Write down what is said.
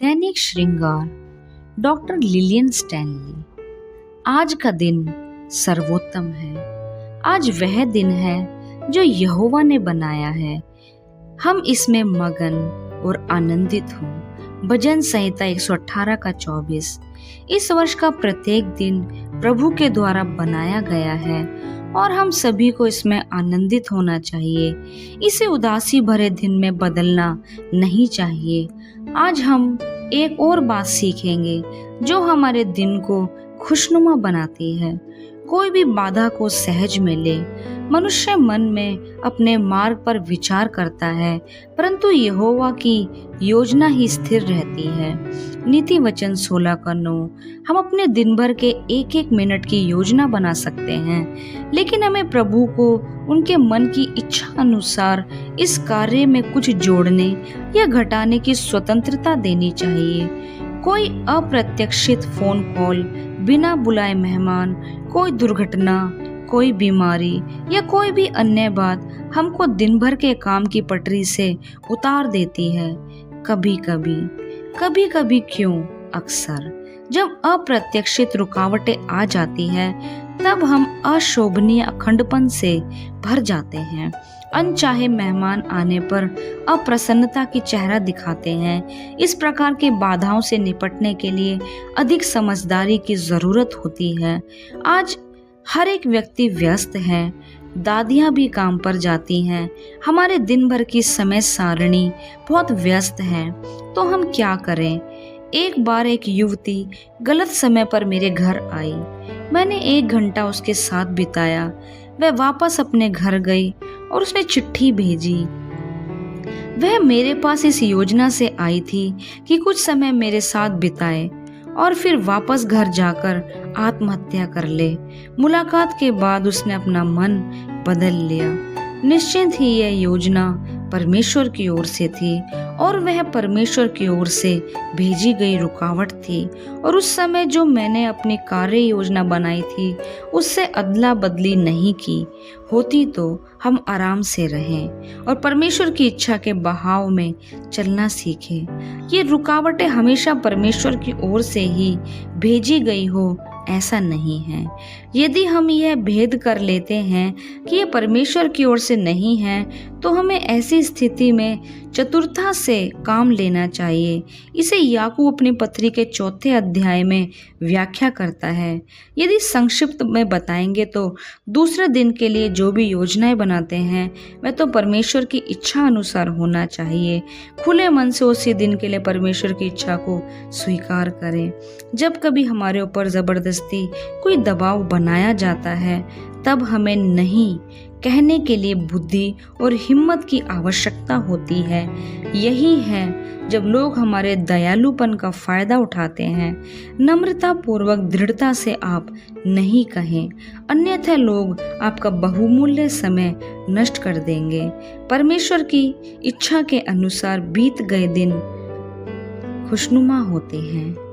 दैनिक श्रृंगार। Doctor Lillian Stanley. आज का दिन सर्वोत्तम है। आज वह दिन है जो यहोवा ने बनाया है। हम इसमें मगन और आनंदित हों। भजन संहिता 118 का 24। इस वर्ष का प्रत्येक दिन प्रभु के द्वारा बनाया गया है और हम सभी को इसमें आनंदित होना चाहिए। इसे उदासी भरे दिन में बदलना नहीं चाहिए। आज हम एक और बात सीखेंगे जो हमारे दिन को खुशनुमा बनाती है। कोई भी बाधा को सहज में ले। मनुष्य मन में अपने मार्ग पर विचार करता है, परंतु यहोवा की योजना ही स्थिर रहती है। नीति वचन 16 का 9। हम अपने दिन भर के एक एक मिनट की योजना बना सकते हैं, लेकिन हमें प्रभु को उनके मन की इच्छा अनुसार इस कार्य में कुछ जोड़ने या घटाने की स्वतंत्रता देनी चाहिए। कोई अप्रत्याशित फोन कॉल, बिना बुलाए मेहमान, कोई दुर्घटना, कोई बीमारी या कोई भी अन्य बात हमको दिन भर के काम की पटरी से उतार देती है। कभी कभी क्यों अक्सर जब अप्रत्याशित रुकावटें आ जाती है, तब हम अशोभनीय अखंडपन से भर जाते हैं। अनचाहे मेहमान आने पर अप्रसन्नता की चेहरा दिखाते हैं। इस प्रकार के बाधाओं से निपटने के लिए अधिक समझदारी की जरूरत होती है। आज हर एक व्यक्ति व्यस्त है। दादियां भी काम पर जाती हैं। हमारे दिन भर की समय सारणी बहुत व्यस्त है, तो हम क्या करें? एक बार एक युवती गलत समय पर मेरे घर आई। मैंने 1 घंटा उसके साथ बिताया। वह वापस अपने घर गई और उसने चिट्ठी भेजी। वह मेरे पास इस योजना से आई थी कि कुछ समय मेरे साथ बिताए और फिर वापस घर जाकर आत्महत्या कर ले। मुलाकात के बाद उसने अपना मन बदल लिया। निश्चित ही यह योजना परमेश्वर की ओर से थी और वह परमेश्वर की ओर से भेजी गई रुकावट थी। और उस समय जो मैंने अपनी कार्य योजना बनाई थी उससे अदला बदली नहीं की होती, तो हम आराम से रहें और परमेश्वर की इच्छा के बहाव में चलना सीखें। ये रुकावटें हमेशा परमेश्वर की ओर से ही भेजी गई हो ऐसा नहीं है। यदि हम यह भेद कर लेते हैं कि यह परमेश्वर की ओर से नहीं है, तो हमें ऐसी स्थिति में चतुरता से काम लेना चाहिए। इसे याकूब अपनी पत्री के 4 अध्याय में व्याख्या करता है। यदि संक्षिप्त में बताएंगे तो दूसरे दिन के लिए जो भी योजनाएं बनाते हैं वह तो परमेश्वर की इच्छा अनुसार होना चाहिए। खुले मन से उसी दिन के लिए परमेश्वर की इच्छा को स्वीकार करें। जब कभी हमारे ऊपर जबरदस्ती कोई दबाव बनाया जाता है, तब हमें नहीं कहने के लिए बुद्धि और हिम्मत की आवश्यकता होती है। यही है जब लोग हमारे दयालुपन का फायदा उठाते हैं। नम्रता पूर्वक दृढ़ता से आप नहीं कहें, अन्यथा लोग आपका बहुमूल्य समय नष्ट कर देंगे। परमेश्वर की इच्छा के अनुसार बीत गए दिन खुशनुमा होते हैं।